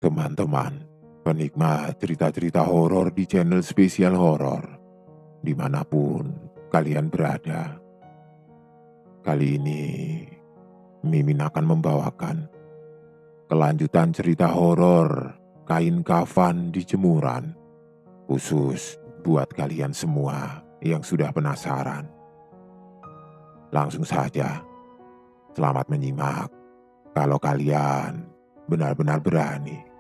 Teman-teman, penikmat cerita-cerita horor di channel spesial horor, dimanapun kalian berada. Kali ini, Mimin akan membawakan kelanjutan cerita horor kain kafan di jemuran, khusus buat kalian semua yang sudah penasaran. Langsung saja, selamat menyimak kalau kalian benar-benar berani.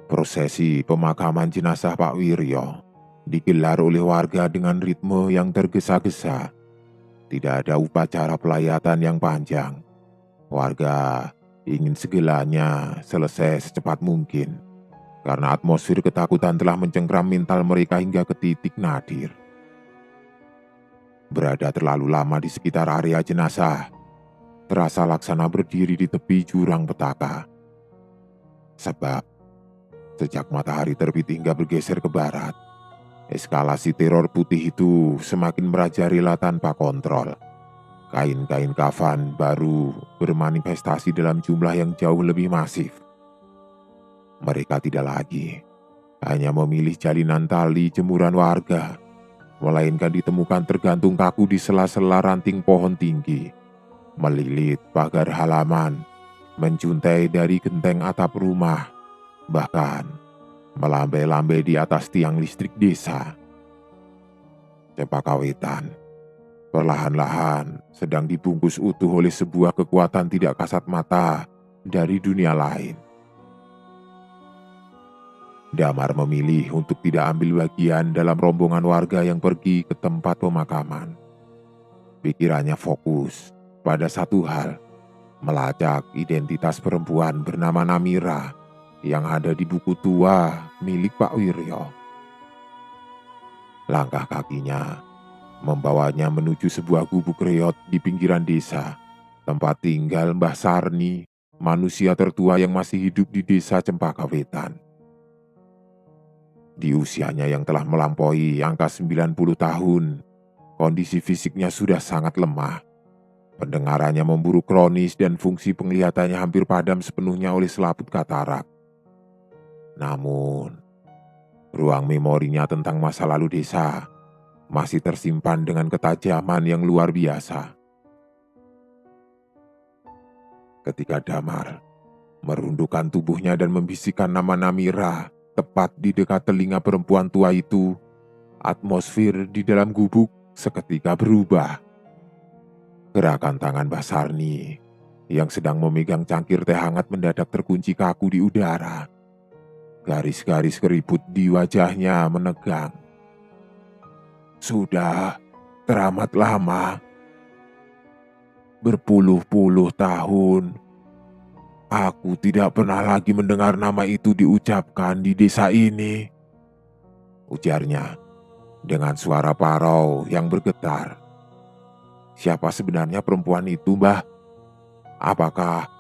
Prosesi pemakaman jenazah Pak Wiryo digelar oleh warga dengan ritme yang tergesa-gesa. Tidak ada upacara pelayatan yang panjang. Warga ingin segelanya selesai secepat mungkin, karena atmosfer ketakutan telah mencengkram mental mereka hingga ke titik nadir. Berada terlalu lama di sekitar area jenazah, terasa laksana berdiri di tepi jurang petaka. Sebab sejak matahari terbit hingga bergeser ke barat, eskalasi teror putih itu semakin merajalela tanpa kontrol. Kain-kain kafan baru bermanifestasi dalam jumlah yang jauh lebih masif. Mereka tidak lagi hanya memilih jalinan tali jemuran warga, melainkan ditemukan tergantung kaku di sela-sela ranting pohon tinggi, melilit pagar halaman, menjuntai dari genteng atap rumah, bahkan melambai-lambai di atas tiang listrik desa. Cempaka Wetan perlahan-lahan sedang dibungkus utuh oleh sebuah kekuatan tidak kasat mata dari dunia lain. Damar memilih untuk tidak ambil bagian dalam rombongan warga yang pergi ke tempat pemakaman. Pikirannya fokus pada satu hal, melacak identitas perempuan bernama Namira yang ada di buku tua milik Pak Wiryo. Langkah kakinya membawanya menuju sebuah gubuk reot di pinggiran desa, tempat tinggal Mbah Sarni, manusia tertua yang masih hidup di desa Cempaka Wetan. Di usianya yang telah melampaui angka 90 tahun, kondisi fisiknya sudah sangat lemah. Pendengarannya memburuk kronis dan fungsi penglihatannya hampir padam sepenuhnya oleh selaput katarak. Namun, ruang memorinya tentang masa lalu desa masih tersimpan dengan ketajaman yang luar biasa. Ketika Damar merundukkan tubuhnya dan membisikkan nama Namira tepat di dekat telinga perempuan tua itu, atmosfer di dalam gubuk seketika berubah. Gerakan tangan Mbah Sarni yang sedang memegang cangkir teh hangat mendadak terkunci kaku di udara. Garis-garis keriput di wajahnya menegang. Sudah teramat lama, berpuluh-puluh tahun, aku tidak pernah lagi mendengar nama itu diucapkan di desa ini, ujarnya dengan suara parau yang bergetar. Siapa sebenarnya perempuan itu, Mbah? Apakah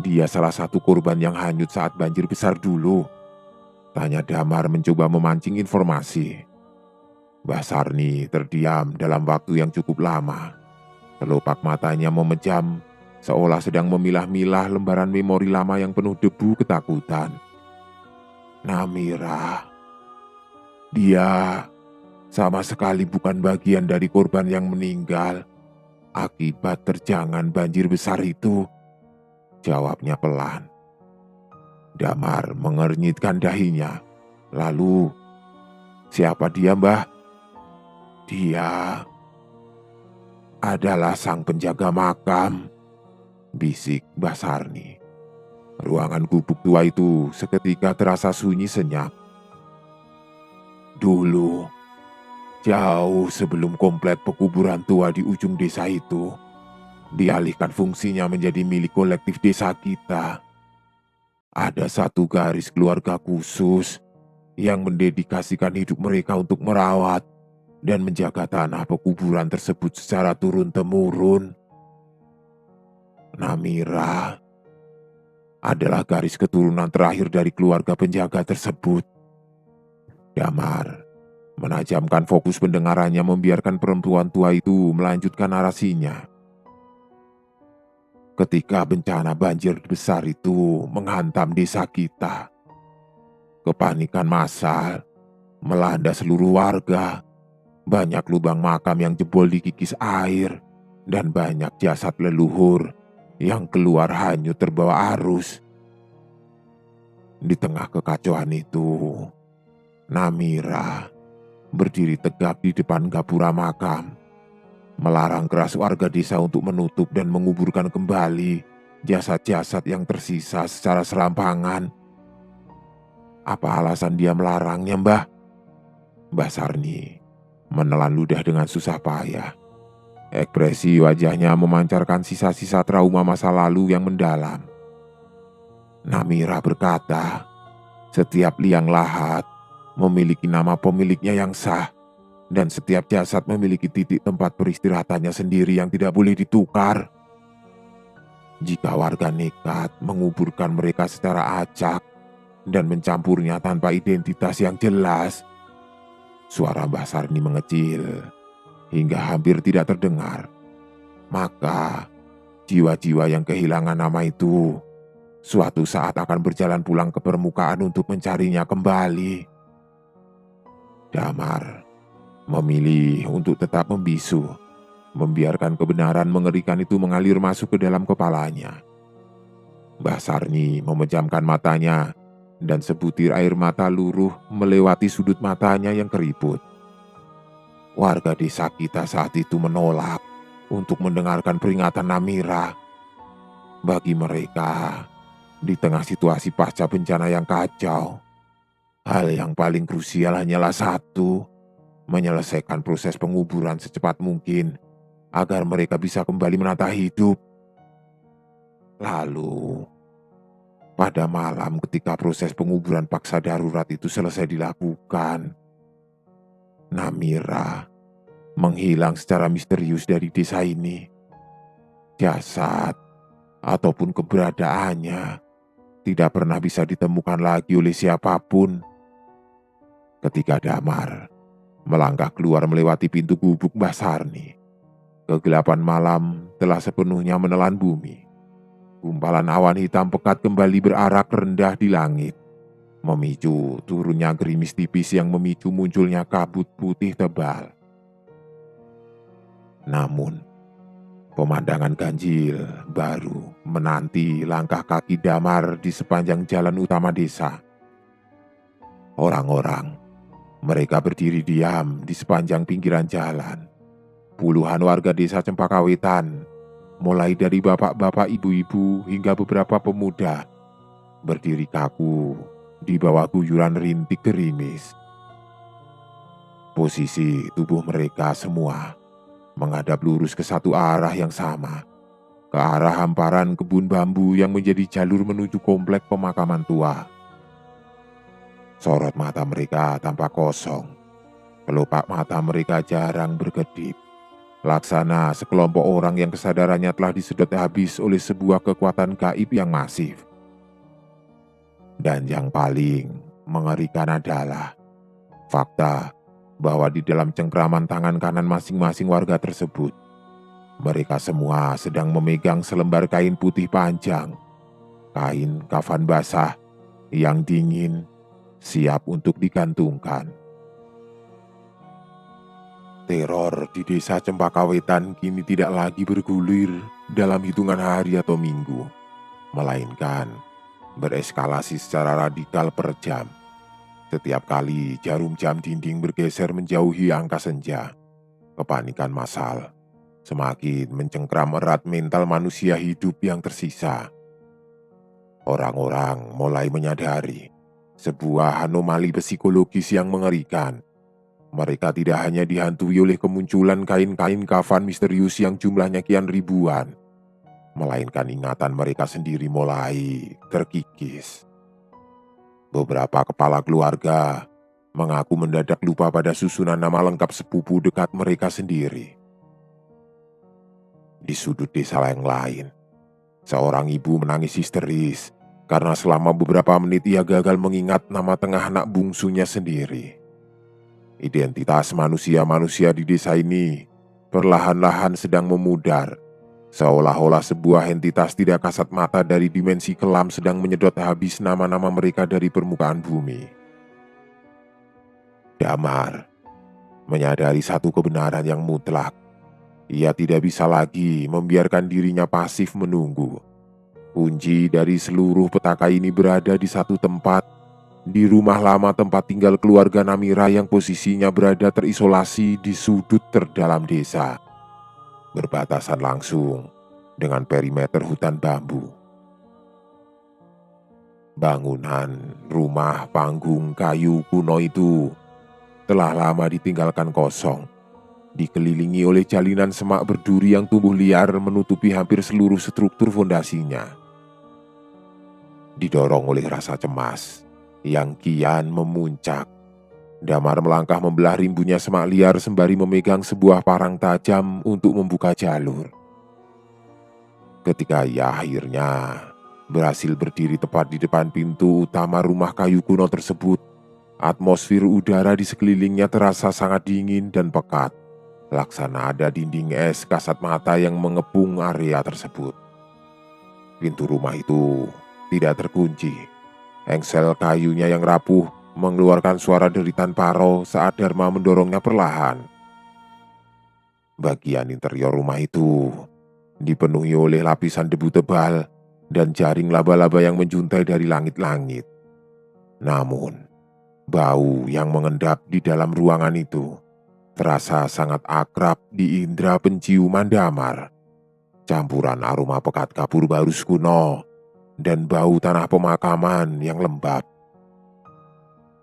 dia salah satu korban yang hanyut saat banjir besar dulu? Tanya Damar mencoba memancing informasi. Mbah Sarni terdiam dalam waktu yang cukup lama. Kelopak matanya memejam, seolah sedang memilah-milah lembaran memori lama yang penuh debu ketakutan. Namira, dia sama sekali bukan bagian dari korban yang meninggal akibat terjangan banjir besar itu, jawabnya pelan. Damar mengernyitkan dahinya. Lalu, siapa dia, Mbah? Dia adalah sang penjaga makam, bisik Mbah Sarni. Ruangan gubuk tua itu seketika terasa sunyi senyap. Dulu, jauh sebelum komplek pekuburan tua di ujung desa itu dialihkan fungsinya menjadi milik kolektif desa kita, ada satu garis keluarga khusus yang mendedikasikan hidup mereka untuk merawat dan menjaga tanah pekuburan tersebut secara turun-temurun. Namira adalah garis keturunan terakhir dari keluarga penjaga tersebut. Damar menajamkan fokus pendengarannya membiarkan perempuan tua itu melanjutkan narasinya. ketika bencana banjir besar itu menghantam desa kita. Kepanikan massal melanda seluruh warga. Banyak lubang makam yang jebol dikikis air, dan banyak jasad leluhur yang keluar hanyut terbawa arus. Di tengah kekacauan itu, Namira berdiri tegap di depan gapura makam, melarang keras warga desa untuk menutup dan menguburkan kembali jasad-jasad yang tersisa secara serampangan. Apa alasan dia melarangnya, Mbah? Mbah Sarni menelan ludah dengan susah payah. Ekspresi wajahnya memancarkan sisa-sisa trauma masa lalu yang mendalam. Namira berkata, setiap liang lahat memiliki nama pemiliknya yang sah, dan setiap jasad memiliki titik tempat peristirahatannya sendiri yang tidak boleh ditukar. Jika warga nekat menguburkan mereka secara acak dan mencampurnya tanpa identitas yang jelas, suara Mbah Sarni mengecil hingga hampir tidak terdengar. Maka jiwa-jiwa yang kehilangan nama itu suatu saat akan berjalan pulang ke permukaan untuk mencarinya kembali. Damar memilih untuk tetap membisu, membiarkan kebenaran mengerikan itu mengalir masuk ke dalam kepalanya. Mbah Sarni memejamkan matanya, dan sebutir air mata luruh melewati sudut matanya yang keriput. Warga desa kita saat itu menolak untuk mendengarkan peringatan Namira. Bagi mereka, di tengah situasi pasca bencana yang kacau, hal yang paling krusial hanyalah satu: menyelesaikan proses penguburan secepat mungkin agar mereka bisa kembali menata hidup. Lalu, pada malam ketika proses penguburan paksa darurat itu selesai dilakukan, Namira menghilang secara misterius dari desa ini. Jasad ataupun keberadaannya tidak pernah bisa ditemukan lagi oleh siapapun. Ketika Damar melangkah keluar melewati pintu gubuk Mbah Sarni, kegelapan malam telah sepenuhnya menelan bumi. Gumpalan awan hitam pekat kembali berarak rendah di langit, memicu turunnya gerimis tipis yang memicu munculnya kabut putih tebal. Namun, pemandangan ganjil baru menanti langkah kaki Damar di sepanjang jalan utama desa. Orang-orang, mereka berdiri diam di sepanjang pinggiran jalan. Puluhan warga desa Cempakawetan, mulai dari bapak-bapak, ibu-ibu hingga beberapa pemuda, berdiri kaku di bawah guyuran rintik gerimis. Posisi tubuh mereka semua menghadap lurus ke satu arah yang sama, ke arah hamparan kebun bambu yang menjadi jalur menuju komplek pemakaman tua. Sorot mata mereka tampak kosong, kelopak mata mereka jarang berkedip, laksana sekelompok orang yang kesadarannya telah disedot habis oleh sebuah kekuatan gaib yang masif. Dan yang paling mengerikan adalah fakta bahwa di dalam cengkraman tangan kanan masing-masing warga tersebut, mereka semua sedang memegang selembar kain putih panjang, kain kafan basah yang dingin, siap untuk digantungkan. Teror di desa Cempakawetan kini tidak lagi bergulir dalam hitungan hari atau minggu, melainkan bereskalasi secara radikal per jam. Setiap kali jarum jam dinding bergeser menjauhi angka senja, kepanikan massal semakin mencengkram erat mental manusia hidup yang tersisa. Orang-orang mulai menyadari sebuah anomali psikologis yang mengerikan. Mereka tidak hanya dihantui oleh kemunculan kain-kain kafan misterius yang jumlahnya kian ribuan, melainkan ingatan mereka sendiri mulai terkikis. Beberapa kepala keluarga mengaku mendadak lupa pada susunan nama lengkap sepupu dekat mereka sendiri. Di sudut desa yang lain, seorang ibu menangis histeris karena selama beberapa menit ia gagal mengingat nama tengah anak bungsunya sendiri. Identitas manusia-manusia di desa ini perlahan-lahan sedang memudar, Seolah-olah sebuah entitas tidak kasat mata dari dimensi kelam sedang menyedot habis nama-nama mereka dari permukaan bumi. Damar menyadari satu kebenaran yang mutlak. Ia tidak bisa lagi membiarkan dirinya pasif menunggu. Kunci dari seluruh petaka ini berada di satu tempat, di rumah lama tempat tinggal keluarga Namira yang posisinya berada terisolasi di sudut terdalam desa, berbatasan langsung dengan perimeter hutan bambu. Bangunan rumah panggung kayu kuno itu telah lama ditinggalkan kosong, dikelilingi oleh jalinan semak berduri yang tumbuh liar menutupi hampir seluruh struktur fondasinya. Didorong oleh rasa cemas yang kian memuncak, Damar melangkah membelah rimbunnya semak liar sembari memegang sebuah parang tajam untuk membuka jalur. Ketika ia akhirnya berhasil berdiri tepat di depan pintu utama rumah kayu kuno tersebut, atmosfer udara di sekelilingnya terasa sangat dingin dan pekat, laksana ada dinding es kasat mata yang mengepung area tersebut. Pintu rumah itu tidak terkunci. Engsel kayunya yang rapuh mengeluarkan suara deritan paro saat Dharma mendorongnya perlahan. Bagian interior rumah itu dipenuhi oleh lapisan debu tebal dan jaring laba-laba yang menjuntai dari langit-langit. Namun, bau yang mengendap di dalam ruangan itu terasa sangat akrab di indera penciuman Damar. Campuran aroma pekat kapur barus kuno dan bau tanah pemakaman yang lembab.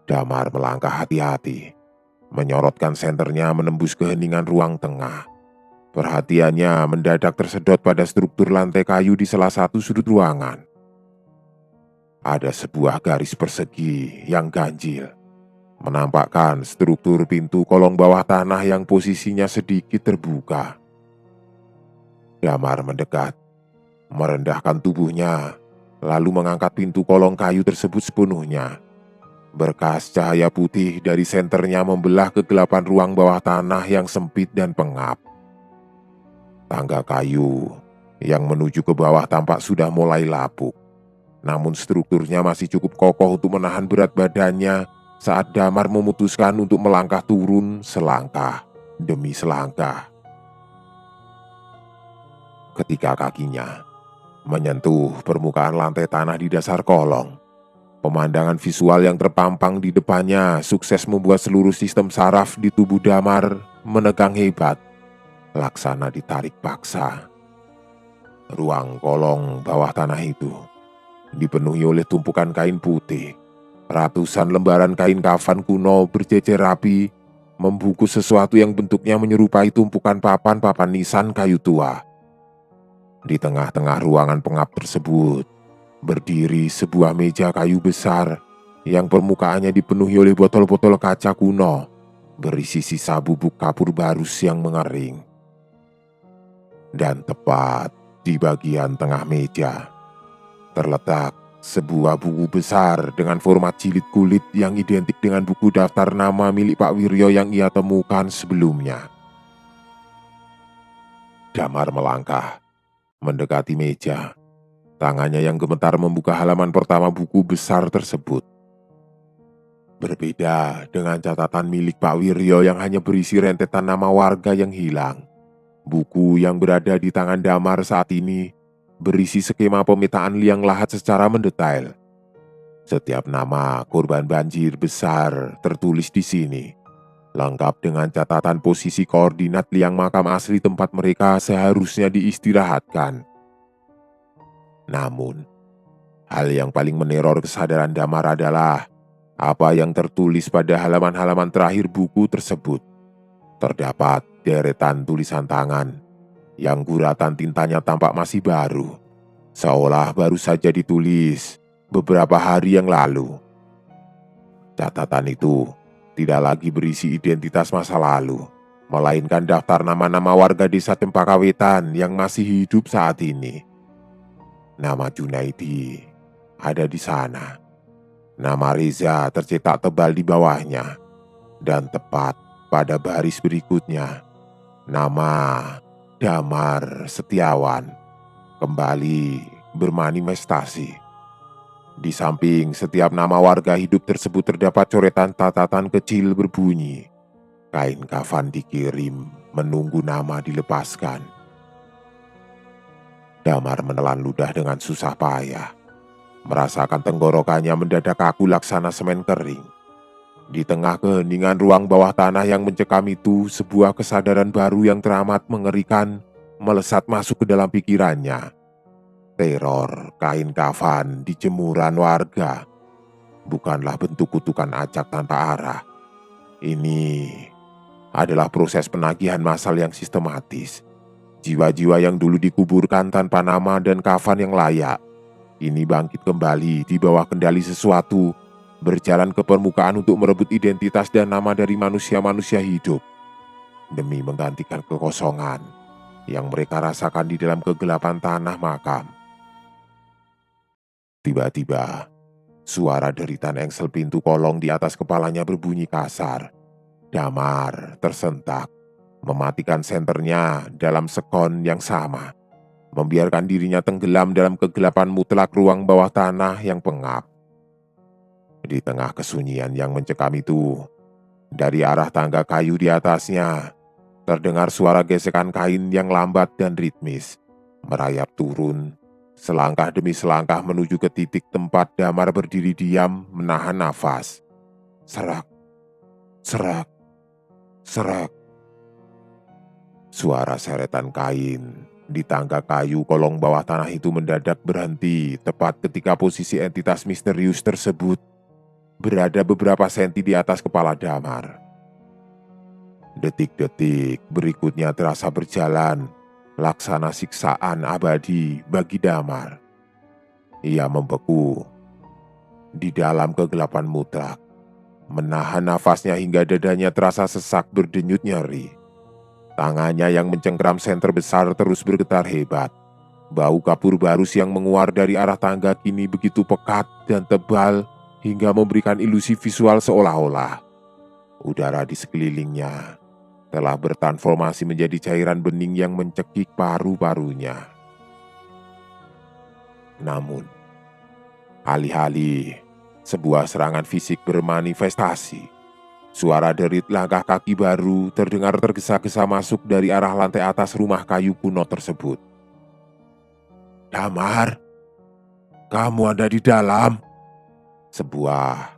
Damar melangkah hati-hati, menyorotkan senternya menembus keheningan ruang tengah. Perhatiannya mendadak tersedot pada struktur lantai kayu di salah satu sudut ruangan. Ada sebuah garis persegi yang ganjil, menampakkan struktur pintu kolong bawah tanah yang posisinya sedikit terbuka. Damar mendekat, merendahkan tubuhnya, lalu mengangkat pintu kolong kayu tersebut sepenuhnya. Berkas cahaya putih dari senternya membelah kegelapan ruang bawah tanah yang sempit dan pengap. Tangga kayu yang menuju ke bawah tampak sudah mulai lapuk, namun strukturnya masih cukup kokoh untuk menahan berat badannya saat Damar memutuskan untuk melangkah turun selangkah demi selangkah. Ketika kakinya menyentuh permukaan lantai tanah di dasar kolong, pemandangan visual yang terpampang di depannya sukses membuat seluruh sistem saraf di tubuh Damar menegang hebat, laksana ditarik paksa. Ruang kolong bawah tanah itu dipenuhi oleh tumpukan kain putih. Ratusan lembaran kain kafan kuno berjejer rapi, membungkus sesuatu yang bentuknya menyerupai tumpukan papan-papan nisan kayu tua. Di tengah-tengah ruangan pengap tersebut berdiri sebuah meja kayu besar yang permukaannya dipenuhi oleh botol-botol kaca kuno berisi sisa bubuk kapur barus yang mengering. Dan tepat di bagian tengah meja terletak sebuah buku besar dengan format jilid kulit yang identik dengan buku daftar nama milik Pak Wiryo yang ia temukan sebelumnya. Damar melangkah mendekati meja. Tangannya yang gemetar membuka halaman pertama buku besar tersebut. Berbeda dengan catatan milik Pak Wiryo yang hanya berisi rentetan nama warga yang hilang, buku yang berada di tangan Damar saat ini berisi skema pemetaan liang lahat secara mendetail. Setiap nama korban banjir besar tertulis di sini, lengkap dengan catatan posisi koordinat liang makam asli tempat mereka seharusnya diistirahatkan. Namun, hal yang paling meneror kesadaran Damar adalah apa yang tertulis pada halaman-halaman terakhir buku tersebut. Terdapat deretan tulisan tangan yang guratan tintanya tampak masih baru, seolah baru saja ditulis beberapa hari yang lalu. Catatan itu tidak lagi berisi identitas masa lalu, melainkan daftar nama-nama warga desa Cempaka Wetan yang masih hidup saat ini. Nama Junaidi ada di sana. Nama Reza tercetak tebal di bawahnya. Dan tepat pada baris berikutnya, nama Damar Setiawan kembali bermanifestasi. Di samping setiap nama warga hidup tersebut terdapat coretan catatan kecil berbunyi, kain kafan dikirim menunggu nama dilepaskan. Damar menelan ludah dengan susah payah. Merasakan tenggorokannya mendadak kaku laksana semen kering. Di tengah keheningan ruang bawah tanah yang mencekam itu, sebuah kesadaran baru yang teramat mengerikan melesat masuk ke dalam pikirannya. Teror kain kafan di jemuran warga bukanlah bentuk kutukan acak tanpa arah. Ini adalah proses penagihan massal yang sistematis. Jiwa-jiwa yang dulu dikuburkan tanpa nama dan kafan yang layak, ini bangkit kembali di bawah kendali sesuatu, berjalan ke permukaan untuk merebut identitas dan nama dari manusia-manusia hidup, demi menggantikan kekosongan yang mereka rasakan di dalam kegelapan tanah makam. Tiba-tiba, suara deritan engsel pintu kolong di atas kepalanya berbunyi kasar. Damar tersentak, mematikan senternya dalam sekon yang sama, membiarkan dirinya tenggelam dalam kegelapan mutlak ruang bawah tanah yang pengap. Di tengah kesunyian yang mencekam itu, dari arah tangga kayu di atasnya, terdengar suara gesekan kain yang lambat dan ritmis, merayap turun, selangkah demi selangkah menuju ke titik tempat Damar berdiri diam menahan nafas. Serak, serak, serak. Suara seretan kain di tangga kayu kolong bawah tanah itu mendadak berhenti tepat ketika posisi entitas misterius tersebut berada beberapa senti di atas kepala Damar. Detik-detik berikutnya terasa berjalan laksana siksaan abadi bagi Damar. Ia membeku di dalam kegelapan mutlak, menahan nafasnya hingga dadanya terasa sesak berdenyut nyeri. Tangannya yang mencengkram senter besar terus bergetar hebat. Bau kapur barus yang menguar dari arah tangga kini begitu pekat dan tebal hingga memberikan ilusi visual seolah-olah udara di sekelilingnya telah bertransformasi menjadi cairan bening yang mencekik paru-parunya. Namun, alih-alih sebuah serangan fisik bermanifestasi, suara derit langkah kaki baru terdengar tergesa-gesa masuk dari arah lantai atas rumah kayu kuno tersebut. "Damar, kamu ada di dalam?" Sebuah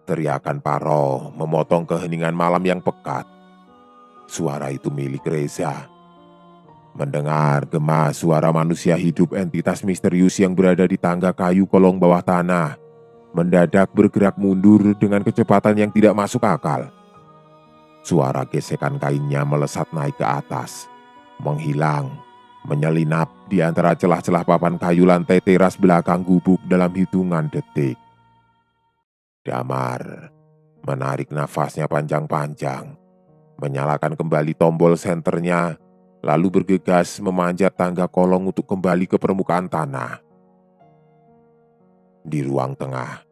teriakan Paro memotong keheningan malam yang pekat. Suara itu milik Reza. Mendengar gema suara manusia hidup, entitas misterius yang berada di tangga kayu kolong bawah tanah mendadak bergerak mundur dengan kecepatan yang tidak masuk akal. Suara gesekan kainnya melesat naik ke atas, menghilang, menyelinap di antara celah-celah papan kayu lantai teras belakang gubuk dalam hitungan detik. Damar menarik nafasnya panjang-panjang, menyalakan kembali tombol senternya, lalu bergegas memanjat tangga kolong untuk kembali ke permukaan tanah. Di ruang tengah,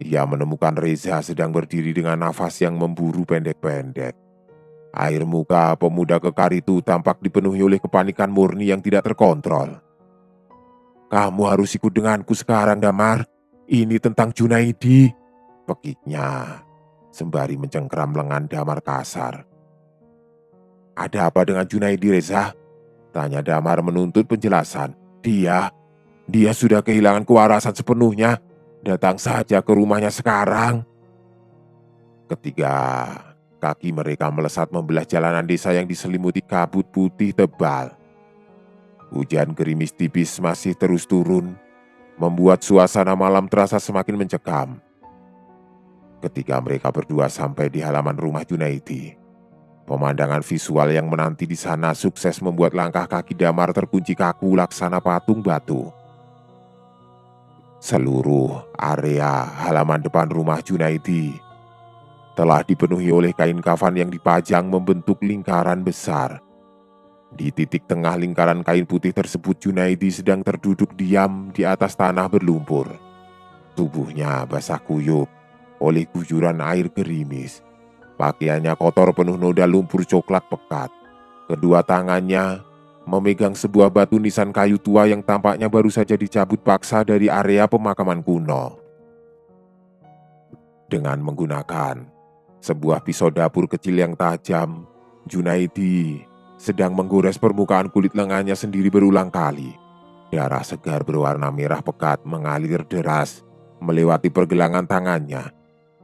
ia menemukan Reza sedang berdiri dengan nafas yang memburu pendek-pendek. Air muka pemuda kekar itu tampak dipenuhi oleh kepanikan murni yang tidak terkontrol. "Kamu harus ikut denganku sekarang, Damar. Ini tentang Junaidi," pekiknya sembari mencengkeram lengan Damar kasar. "Ada apa dengan Junaidi, Reza?" tanya Damar menuntut penjelasan. Dia sudah kehilangan kewarasan sepenuhnya. Datang saja ke rumahnya sekarang." Ketiga kaki mereka melesat membelah jalanan desa yang diselimuti kabut putih tebal. Hujan gerimis tipis masih terus turun, membuat suasana malam terasa semakin mencekam. Ketika mereka berdua sampai di halaman rumah Junaidi, pemandangan visual yang menanti di sana sukses membuat langkah kaki Damar terkunci kaku laksana patung batu. Seluruh area halaman depan rumah Junaidi telah dipenuhi oleh kain kafan yang dipajang membentuk lingkaran besar. Di titik tengah lingkaran kain putih tersebut, Junaidi sedang terduduk diam di atas tanah berlumpur. Tubuhnya basah kuyup oleh gujuran air gerimis. Pakaiannya kotor penuh noda lumpur coklat pekat. Kedua tangannya memegang sebuah batu nisan kayu tua yang tampaknya baru saja dicabut paksa dari area pemakaman kuno. Dengan menggunakan sebuah pisau dapur kecil yang tajam, Junaidi sedang menggores permukaan kulit lengannya sendiri berulang kali. Darah segar berwarna merah pekat mengalir deras melewati pergelangan tangannya,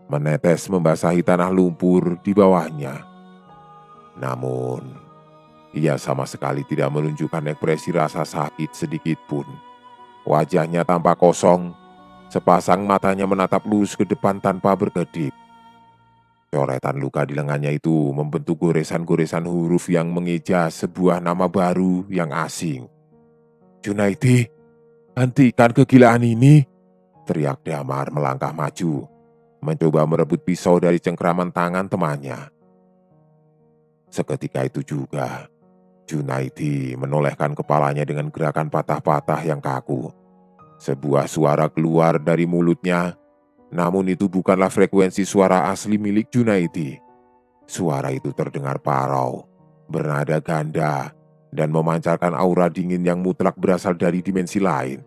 menetes membasahi tanah lumpur di bawahnya. Namun, ia sama sekali tidak menunjukkan ekspresi rasa sakit sedikit pun. Wajahnya tampak kosong, sepasang matanya menatap lurus ke depan tanpa berkedip. Coretan luka di lengannya itu membentuk goresan-goresan huruf yang mengeja sebuah nama baru yang asing. "Junaidi, hentikan kegilaan ini!" teriak Damar melangkah maju, mencoba merebut pisau dari cengkraman tangan temannya. Seketika itu juga, Junaidi menolehkan kepalanya dengan gerakan patah-patah yang kaku. Sebuah suara keluar dari mulutnya, namun itu bukanlah frekuensi suara asli milik Junaidi. Suara itu terdengar parau, bernada ganda, dan memancarkan aura dingin yang mutlak berasal dari dimensi lain.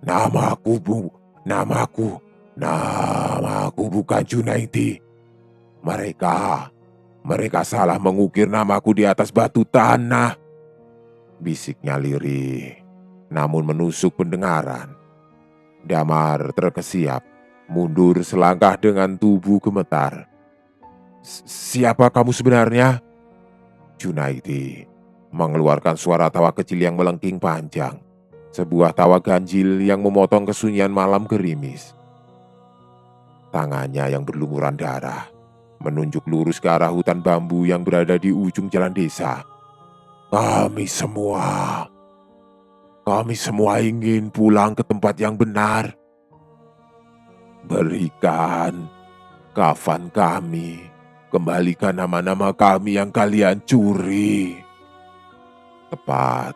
"Namaku, Bu. Namaku. Namaku bukan Junaidi. Mereka salah mengukir namaku di atas batu tanah," bisiknya lirih, namun menusuk pendengaran. Damar terkesiap, mundur selangkah dengan tubuh gemetar. Siapa kamu sebenarnya?" Junaidi mengeluarkan suara tawa kecil yang melengking panjang. Sebuah tawa ganjil yang memotong kesunyian malam gerimis. Tangannya yang berlumuran darah menunjuk lurus ke arah hutan bambu yang berada di ujung jalan desa. Kami semua ingin pulang ke tempat yang benar. Berikan kafan kami, kembalikan nama-nama kami yang kalian curi." Tepat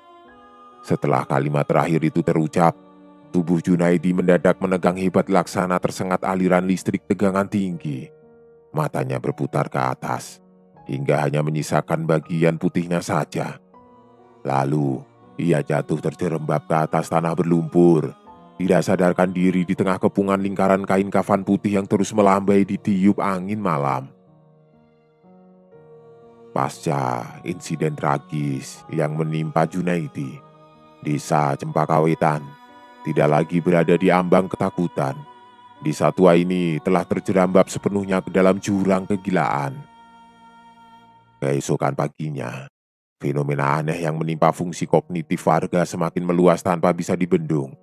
setelah kalimat terakhir itu terucap, tubuh Junaidi mendadak menegang hebat laksana tersengat aliran listrik tegangan tinggi. Matanya berputar ke atas, hingga hanya menyisakan bagian putihnya saja. Lalu, ia jatuh terjerembab ke atas tanah berlumpur, tidak sadarkan diri di tengah kepungan lingkaran kain kafan putih yang terus melambai ditiup angin malam. Pasca insiden tragis yang menimpa Junaidi, Desa Cempaka Wetan tidak lagi berada di ambang ketakutan. Desa tua ini telah terjerambab sepenuhnya ke dalam jurang kegilaan. Keesokan paginya, fenomena aneh yang menimpa fungsi kognitif warga semakin meluas tanpa bisa dibendung.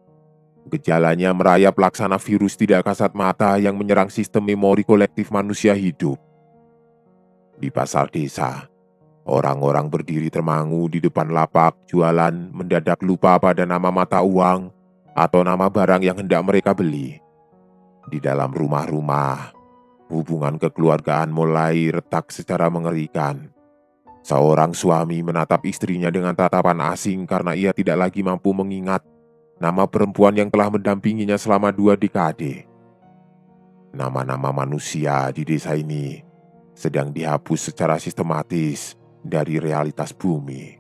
Gejalanya merayap laksana virus tidak kasat mata yang menyerang sistem memori kolektif manusia hidup. Di pasar desa, orang-orang berdiri termangu di depan lapak jualan mendadak lupa pada nama mata uang atau nama barang yang hendak mereka beli. Di dalam rumah-rumah, hubungan kekeluargaan mulai retak secara mengerikan. Seorang suami menatap istrinya dengan tatapan asing karena ia tidak lagi mampu mengingat nama perempuan yang telah mendampinginya selama 2 dekade. Nama-nama manusia di desa ini sedang dihapus secara sistematis dari realitas bumi.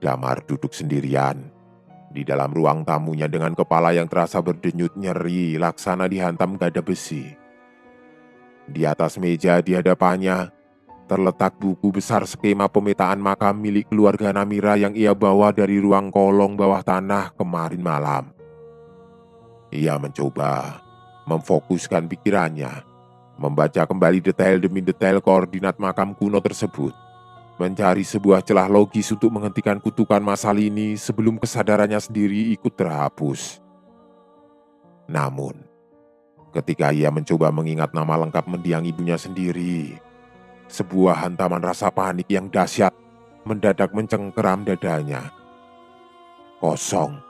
Damar duduk sendirian di dalam ruang tamunya dengan kepala yang terasa berdenyut nyeri laksana dihantam gada besi. Di atas meja di hadapannya terletak buku besar skema pemetaan makam milik keluarga Namira yang ia bawa dari ruang kolong bawah tanah kemarin malam. Ia mencoba memfokuskan pikirannya, membaca kembali detail demi detail koordinat makam kuno tersebut, mencari sebuah celah logis untuk menghentikan kutukan masal ini sebelum kesadarannya sendiri ikut terhapus. Namun, ketika ia mencoba mengingat nama lengkap mendiang ibunya sendiri, sebuah hantaman rasa panik yang dahsyat mendadak mencengkeram dadanya. Kosong.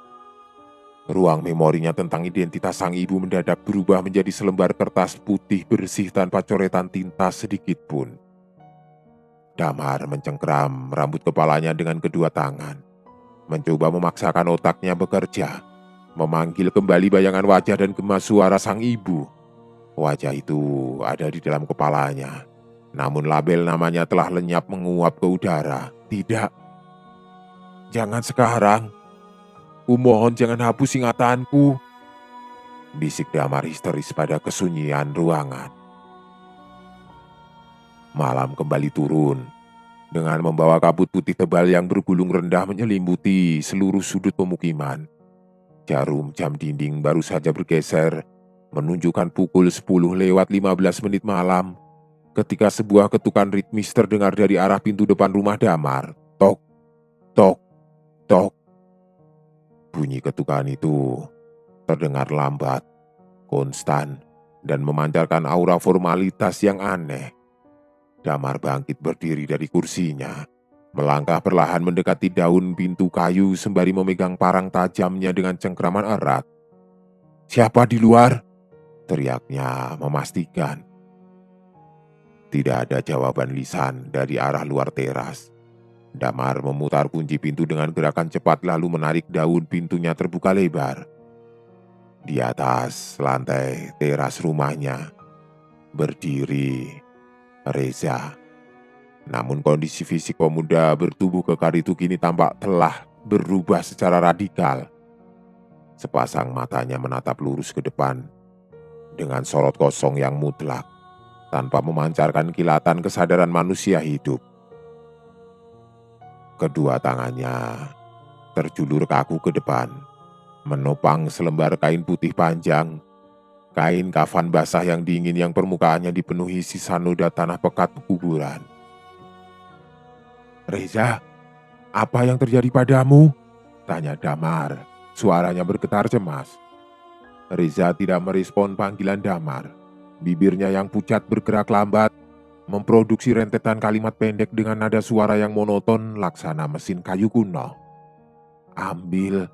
Ruang memorinya tentang identitas sang ibu mendadak berubah menjadi selembar kertas putih bersih tanpa coretan tinta sedikit pun. Damar mencengkeram rambut kepalanya dengan kedua tangan, mencoba memaksakan otaknya bekerja, memanggil kembali bayangan wajah dan gema suara sang ibu. Wajah itu ada di dalam kepalanya, namun label namanya telah lenyap menguap ke udara, Tidak, jangan sekarang. Kumohon jangan hapus ingatanku, bisik Damar histeris pada kesunyian ruangan. Malam kembali turun, dengan membawa kabut putih tebal yang bergulung rendah menyelimuti seluruh sudut pemukiman. Jarum jam dinding baru saja bergeser, menunjukkan pukul 10:15 malam, ketika sebuah ketukan ritmis terdengar dari arah pintu depan rumah Damar. Tok, tok, tok. Bunyi ketukan itu terdengar lambat, konstan, dan memancarkan aura formalitas yang aneh. Damar bangkit berdiri dari kursinya, melangkah perlahan mendekati daun pintu kayu sembari memegang parang tajamnya dengan cengkraman erat. "Siapa di luar?" teriaknya memastikan. Tidak ada jawaban lisan dari arah luar teras. Damar memutar kunci pintu dengan gerakan cepat lalu menarik daun pintunya terbuka lebar. Di atas lantai teras rumahnya berdiri Reza. Namun kondisi fisik pemuda bertubuh kekar itu kini tampak telah berubah secara radikal. Sepasang matanya menatap lurus ke depan dengan sorot kosong yang mutlak, tanpa memancarkan kilatan kesadaran manusia hidup. Kedua tangannya terjulur kaku ke depan, menopang selembar kain putih panjang, kain kafan basah yang dingin yang permukaannya dipenuhi sisa noda tanah pekat kuburan. "Reza, apa yang terjadi padamu?" tanya Damar. Suaranya bergetar cemas. Reza tidak merespon panggilan Damar. Bibirnya yang pucat bergerak lambat, memproduksi rentetan kalimat pendek dengan nada suara yang monoton laksana mesin kayu kuno. "Ambil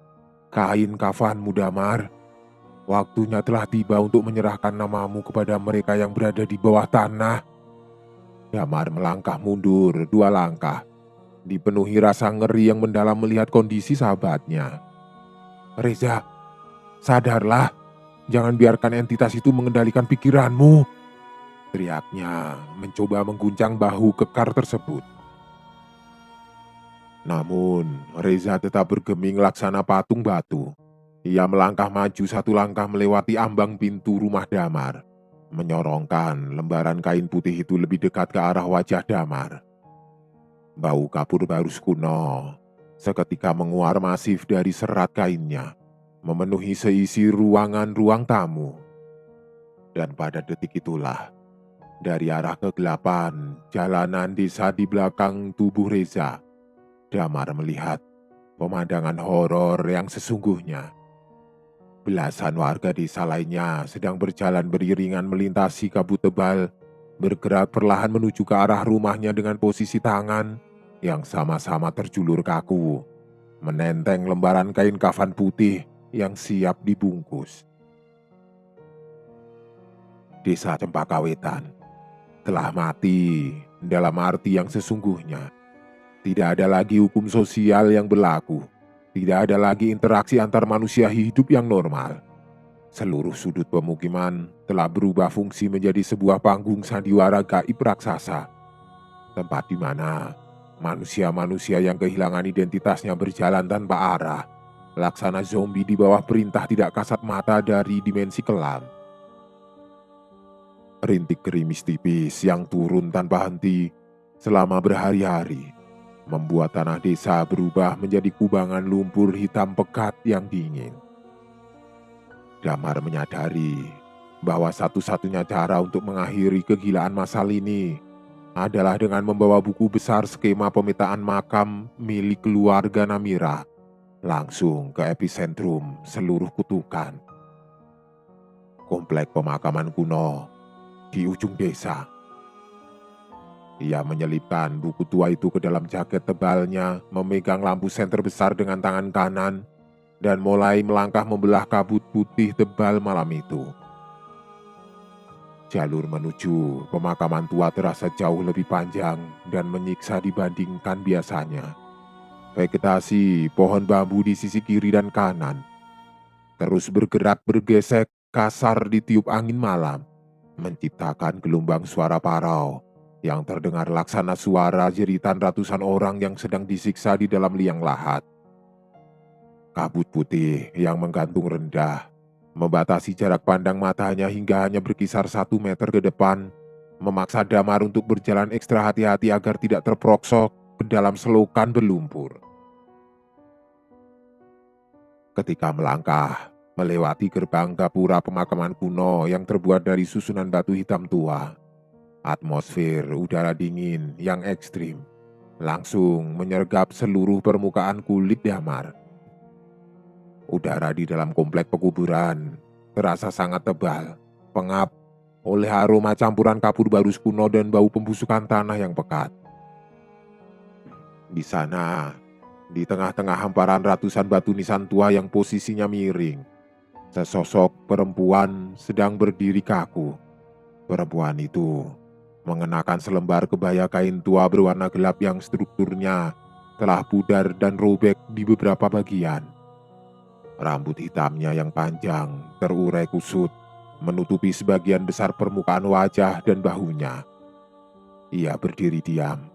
kain kafanmu, Damar. Waktunya telah tiba untuk menyerahkan namamu kepada mereka yang berada di bawah tanah." Damar melangkah mundur 2 langkah, dipenuhi rasa ngeri yang mendalam melihat kondisi sahabatnya. "Reza, sadarlah. Jangan biarkan entitas itu mengendalikan pikiranmu," teriaknya, mencoba mengguncang bahu kekar tersebut. Namun, Reza tetap bergeming laksana patung batu. Ia melangkah maju 1 langkah melewati ambang pintu rumah Damar, menyorongkan lembaran kain putih itu lebih dekat ke arah wajah Damar. Bau kapur barus kuno seketika menguar masif dari serat kainnya, memenuhi seisi ruang tamu. Dan pada detik itulah, dari arah kegelapan jalanan desa di belakang tubuh Reza, Damar melihat pemandangan horor yang sesungguhnya. Belasan warga desa lainnya sedang berjalan beriringan melintasi kabut tebal, bergerak perlahan menuju ke arah rumahnya dengan posisi tangan yang sama-sama terjulur kaku, menenteng lembaran kain kafan putih yang siap dibungkus. Desa Cempaka Wetan telah mati dalam arti yang sesungguhnya. Tidak ada lagi hukum sosial yang berlaku. Tidak ada lagi interaksi antar manusia hidup yang normal. Seluruh sudut pemukiman telah berubah fungsi menjadi sebuah panggung sandiwara gaib raksasa. Tempat di mana manusia-manusia yang kehilangan identitasnya berjalan tanpa arah, laksana zombie di bawah perintah tidak kasat mata dari dimensi kelam. Rintik gerimis tipis yang turun tanpa henti selama berhari-hari membuat tanah desa berubah menjadi kubangan lumpur hitam pekat yang dingin. Damar menyadari bahwa satu-satunya cara untuk mengakhiri kegilaan massal ini adalah dengan membawa buku besar skema pemetaan makam milik keluarga Namira langsung ke epicentrum seluruh kutukan. Komplek pemakaman kuno di ujung desa. Ia menyelipkan buku tua itu ke dalam jaket tebalnya, memegang lampu senter besar dengan tangan kanan, dan mulai melangkah membelah kabut putih tebal malam itu. Jalur menuju pemakaman tua terasa jauh lebih panjang dan menyiksa dibandingkan biasanya. Vegetasi pohon bambu di sisi kiri dan kanan terus bergerak bergesek kasar ditiup angin malam, menciptakan gelombang suara parau yang terdengar laksana suara jeritan ratusan orang yang sedang disiksa di dalam liang lahat. Kabut putih yang menggantung rendah membatasi jarak pandang matanya hingga hanya berkisar 1 meter ke depan, memaksa Damar untuk berjalan ekstra hati-hati agar tidak terperosok ke dalam selokan berlumpur. Ketika melangkah melewati gerbang gapura pemakaman kuno yang terbuat dari susunan batu hitam tua, atmosfer udara dingin yang ekstrim langsung menyergap seluruh permukaan kulit Damar. Udara di dalam komplek pekuburan terasa sangat tebal, pengap oleh aroma campuran kapur barus kuno dan bau pembusukan tanah yang pekat. Di sana, di tengah-tengah hamparan ratusan batu nisan tua yang posisinya miring, sesosok perempuan sedang berdiri kaku. Perempuan itu mengenakan selembar kebaya kain tua berwarna gelap yang strukturnya telah pudar dan robek di beberapa bagian. Rambut hitamnya yang panjang terurai kusut menutupi sebagian besar permukaan wajah dan bahunya. Ia berdiri diam,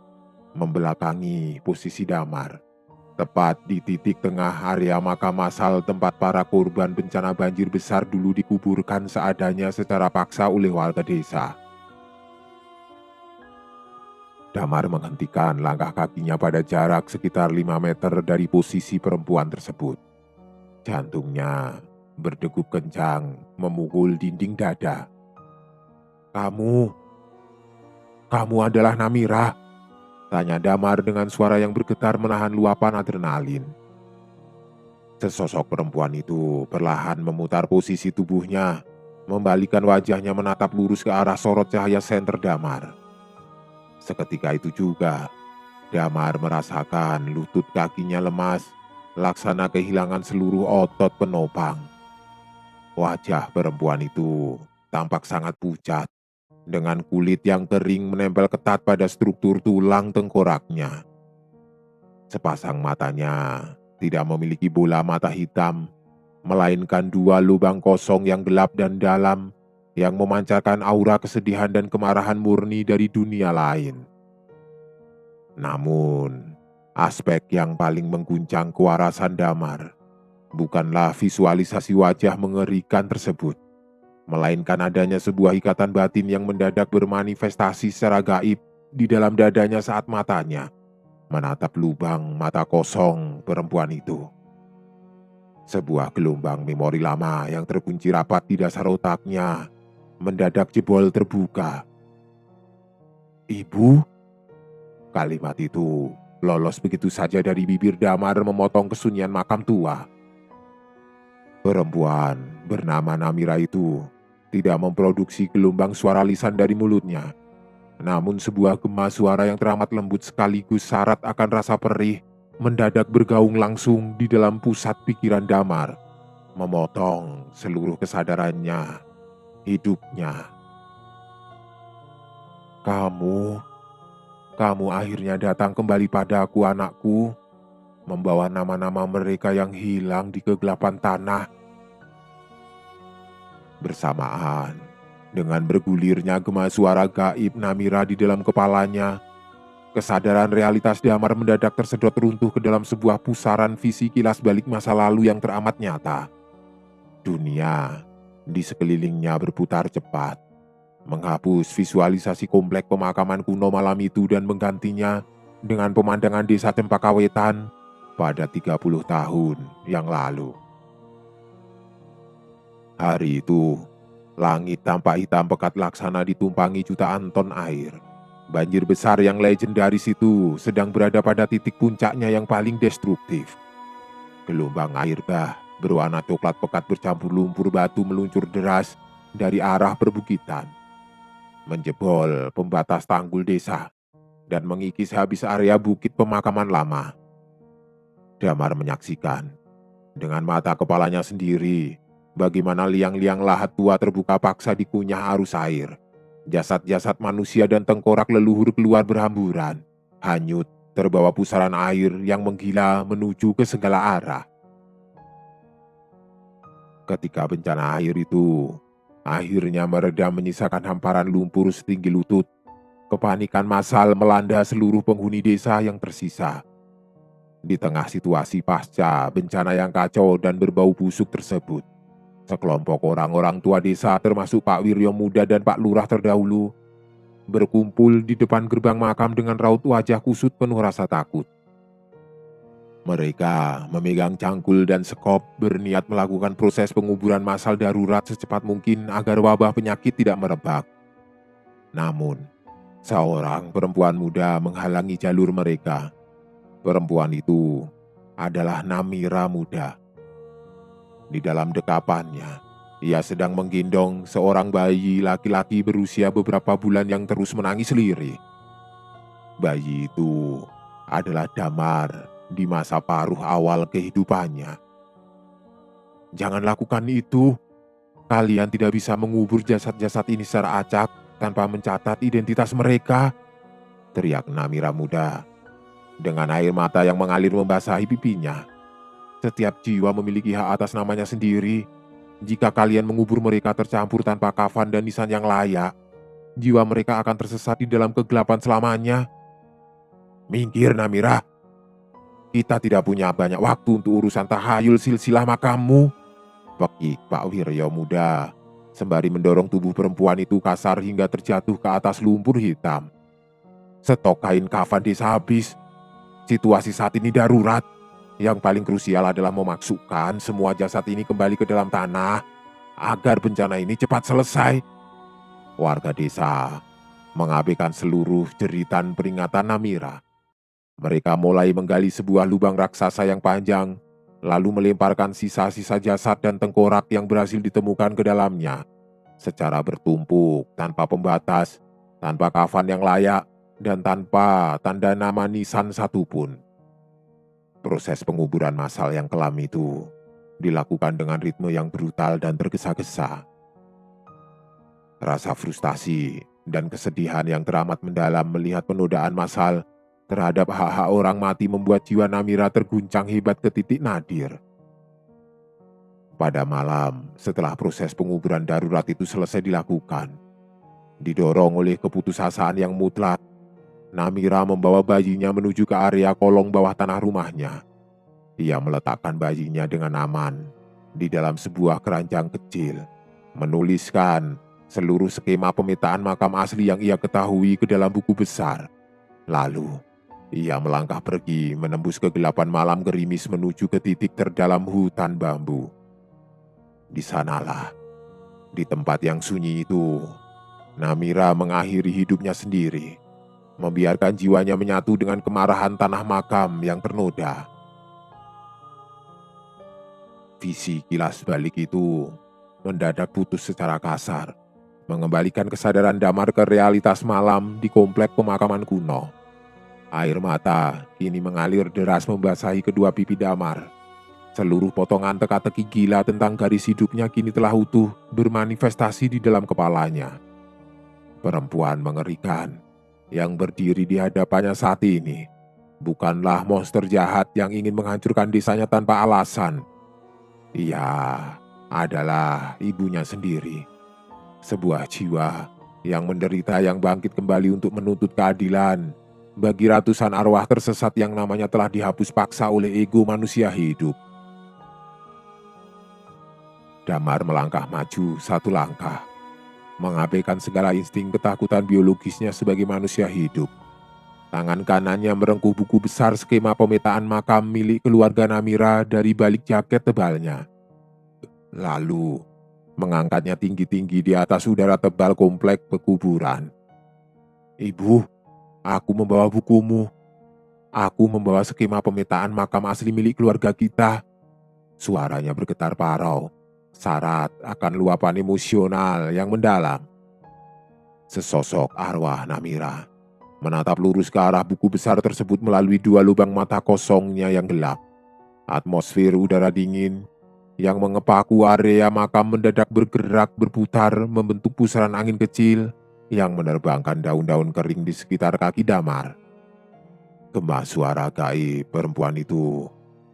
membelakangi posisi Damar, tepat di titik tengah area makam massal tempat para korban bencana banjir besar dulu dikuburkan seadanya secara paksa oleh warga desa. Damar menghentikan langkah kakinya pada jarak sekitar 5 meter dari posisi perempuan tersebut. Jantungnya berdegup kencang memukul dinding dada. Kamu adalah Namira?" tanya Damar dengan suara yang bergetar menahan luapan adrenalin. Sesosok perempuan itu perlahan memutar posisi tubuhnya, membalikkan wajahnya menatap lurus ke arah sorot cahaya senter Damar. Seketika itu juga, Damar merasakan lutut kakinya lemas, laksana kehilangan seluruh otot penopang. Wajah perempuan itu tampak sangat pucat, dengan kulit yang kering menempel ketat pada struktur tulang tengkoraknya. Sepasang matanya tidak memiliki bola mata hitam, melainkan 2 lubang kosong yang gelap dan dalam, yang memancarkan aura kesedihan dan kemarahan murni dari dunia lain. Namun, aspek yang paling mengguncang kewarasan Damar bukanlah visualisasi wajah mengerikan tersebut, melainkan adanya sebuah ikatan batin yang mendadak bermanifestasi secara gaib di dalam dadanya saat matanya menatap lubang mata kosong perempuan itu. Sebuah gelombang memori lama yang terkunci rapat di dasar otaknya mendadak jebol terbuka. "Ibu?" Kalimat itu lolos begitu saja dari bibir Damar memotong kesunyian makam tua. Perempuan bernama Namira itu tidak memproduksi gelombang suara lisan dari mulutnya. Namun sebuah gema suara yang teramat lembut sekaligus syarat akan rasa perih mendadak bergaung langsung di dalam pusat pikiran Damar, memotong seluruh kesadarannya, hidupnya. Kamu akhirnya datang kembali padaku, anakku, membawa nama-nama mereka yang hilang di kegelapan tanah." Bersamaan dengan bergulirnya gema suara gaib Namira di dalam kepalanya, kesadaran realitas Damar mendadak tersedot runtuh ke dalam sebuah pusaran visi kilas balik masa lalu yang teramat nyata. Dunia di sekelilingnya berputar cepat, menghapus visualisasi komplek pemakaman kuno malam itu dan menggantinya dengan pemandangan desa Cempakawetan pada 30 tahun yang lalu. Hari itu, langit tampak hitam pekat laksana ditumpangi jutaan ton air. Banjir besar yang legendaris itu sedang berada pada titik puncaknya yang paling destruktif. Gelombang air bah berwarna coklat pekat bercampur lumpur batu meluncur deras dari arah perbukitan, menjebol pembatas tanggul desa dan mengikis habis area bukit pemakaman lama. Damar menyaksikan dengan mata kepalanya sendiri bagaimana liang-liang lahat tua terbuka paksa dikunyah arus air. Jasad-jasad manusia dan tengkorak leluhur keluar berhamburan, hanyut terbawa pusaran air yang menggila menuju ke segala arah. Ketika bencana air itu akhirnya mereda menyisakan hamparan lumpur setinggi lutut, Kepanikan massal melanda seluruh penghuni desa yang tersisa. Di tengah situasi pasca bencana yang kacau dan berbau busuk tersebut, sekelompok orang-orang tua desa termasuk Pak Wiryo Muda dan Pak Lurah terdahulu berkumpul di depan gerbang makam dengan raut wajah kusut penuh rasa takut. Mereka memegang cangkul dan sekop berniat melakukan proses penguburan massal darurat secepat mungkin agar wabah penyakit tidak merebak. Namun, seorang perempuan muda menghalangi jalur mereka. Perempuan itu adalah Namira muda. Di dalam dekapannya, ia sedang menggendong seorang bayi laki-laki berusia beberapa bulan yang terus menangis lirih. Bayi itu adalah Damar di masa paruh awal kehidupannya. "Jangan lakukan itu. Kalian tidak bisa mengubur jasad-jasad ini secara acak tanpa mencatat identitas mereka," teriak Namira muda dengan air mata yang mengalir membasahi pipinya. "Setiap jiwa memiliki hak atas namanya sendiri. Jika kalian mengubur mereka tercampur tanpa kafan dan nisan yang layak, jiwa mereka akan tersesat di dalam kegelapan selamanya." "Minggir, Namira. Kita tidak punya banyak waktu untuk urusan tahayul silsilah makammu," pekik Pak Wiryo Muda sembari mendorong tubuh perempuan itu kasar hingga terjatuh ke atas lumpur hitam. "Stok kain kafan desa habis. Situasi saat ini darurat. Yang paling krusial adalah memasukkan semua jasad ini kembali ke dalam tanah agar bencana ini cepat selesai." Warga desa mengabaikan seluruh jeritan peringatan Namira. Mereka mulai menggali sebuah lubang raksasa yang panjang, lalu melemparkan sisa-sisa jasad dan tengkorak yang berhasil ditemukan ke dalamnya secara bertumpuk, tanpa pembatas, tanpa kafan yang layak, dan tanpa tanda nama nisan satupun. Proses penguburan massal yang kelam itu dilakukan dengan ritme yang brutal dan tergesa-gesa. Rasa frustasi dan kesedihan yang teramat mendalam melihat penodaan massal terhadap hak-hak orang mati membuat jiwa Namira terguncang hebat ke titik nadir. Pada malam setelah proses penguburan darurat itu selesai dilakukan, didorong oleh keputusasaan yang mutlak, Namira membawa bayinya menuju ke area kolong bawah tanah rumahnya. Ia meletakkan bayinya dengan aman di dalam sebuah keranjang kecil, menuliskan seluruh skema pemetaan makam asli yang ia ketahui ke dalam buku besar. Lalu, ia melangkah pergi menembus kegelapan malam gerimis menuju ke titik terdalam hutan bambu. Di sanalah, di tempat yang sunyi itu, Namira mengakhiri hidupnya sendiri, membiarkan jiwanya menyatu dengan kemarahan tanah makam yang ternoda. Visi kilas balik itu mendadak putus secara kasar, mengembalikan kesadaran Damar ke realitas malam di komplek pemakaman kuno. Air mata kini mengalir deras membasahi kedua pipi Damar. Seluruh potongan teka-teki gila tentang garis hidupnya kini telah utuh bermanifestasi di dalam kepalanya. Perempuan mengerikan yang berdiri di hadapannya saat ini bukanlah monster jahat yang ingin menghancurkan desanya tanpa alasan. Ia adalah ibunya sendiri, sebuah jiwa yang menderita yang bangkit kembali untuk menuntut keadilan bagi ratusan arwah tersesat yang namanya telah dihapus paksa oleh ego manusia hidup. Damar melangkah maju satu langkah, mengabaikan segala insting ketakutan biologisnya sebagai manusia hidup. Tangan kanannya merengkuh buku besar skema pemetaan makam milik keluarga Namira dari balik jaket tebalnya. Lalu, mengangkatnya tinggi-tinggi di atas udara tebal komplek pekuburan. "Ibu, aku membawa bukumu. Aku membawa skema pemetaan makam asli milik keluarga kita." Suaranya bergetar parau, syarat akan luapan emosional yang mendalam. Sesosok arwah Namira menatap lurus ke arah buku besar tersebut melalui dua lubang mata kosongnya yang gelap. Atmosfer udara dingin yang mengepaku area makam mendadak bergerak berputar membentuk pusaran angin kecil yang menerbangkan daun-daun kering di sekitar kaki Damar. Gema suara gaib perempuan itu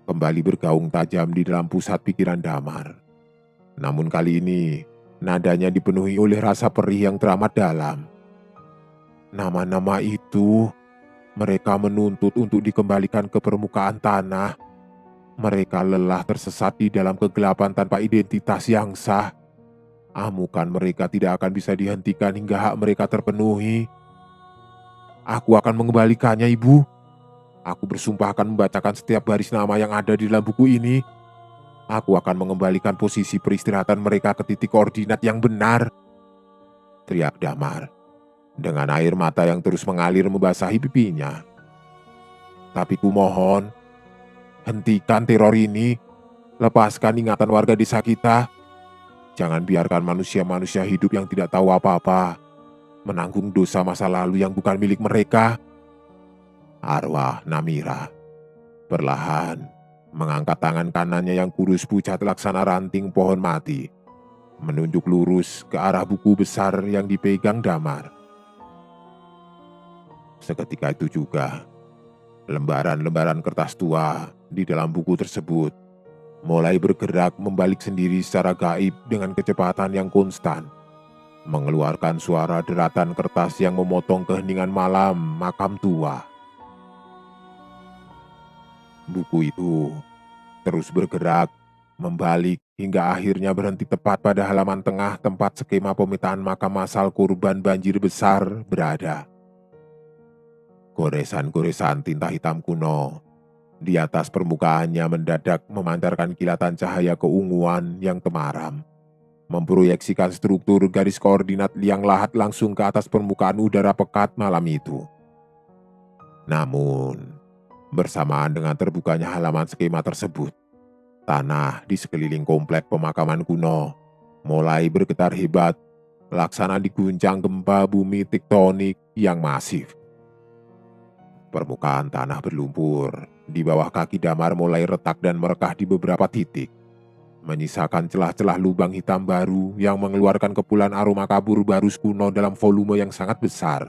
kembali bergaung tajam di dalam pusat pikiran Damar. Namun kali ini, nadanya dipenuhi oleh rasa perih yang teramat dalam. Nama-nama itu, mereka menuntut untuk dikembalikan ke permukaan tanah. Mereka lelah tersesat di dalam kegelapan tanpa identitas yang sah. Amukan mereka tidak akan bisa dihentikan hingga hak mereka terpenuhi. Aku akan mengembalikannya, Ibu. Aku bersumpah akan membacakan setiap baris nama yang ada di dalam buku ini. Aku akan mengembalikan posisi peristirahatan mereka ke titik koordinat yang benar, teriak Damar, dengan air mata yang terus mengalir membasahi pipinya. Tapi kumohon, hentikan teror ini, lepaskan ingatan warga desa kita. Jangan biarkan manusia-manusia hidup yang tidak tahu apa-apa menanggung dosa masa lalu yang bukan milik mereka. Arwah Namira perlahan mengangkat tangan kanannya yang kurus pucat laksana ranting pohon mati, menunjuk lurus ke arah buku besar yang dipegang Damar. Seketika itu juga, lembaran-lembaran kertas tua di dalam buku tersebut mulai bergerak membalik sendiri secara gaib dengan kecepatan yang konstan, mengeluarkan suara deratan kertas yang memotong keheningan malam makam tua. Buku itu terus bergerak, membalik hingga akhirnya berhenti tepat pada halaman tengah tempat skema pemetaan makam massal korban banjir besar berada. Goresan-goresan tinta hitam kuno di atas permukaannya mendadak memancarkan kilatan cahaya keunguan yang temaram, memproyeksikan struktur garis koordinat liang lahat langsung ke atas permukaan udara pekat malam itu. Namun, bersamaan dengan terbukanya halaman skema tersebut, tanah di sekeliling komplek pemakaman kuno mulai bergetar hebat, laksana diguncang gempa bumi tektonik yang masif. Permukaan tanah berlumpur di bawah kaki Damar mulai retak dan merekah di beberapa titik, menyisakan celah-celah lubang hitam baru yang mengeluarkan kepulan aroma kabur barus kuno dalam volume yang sangat besar.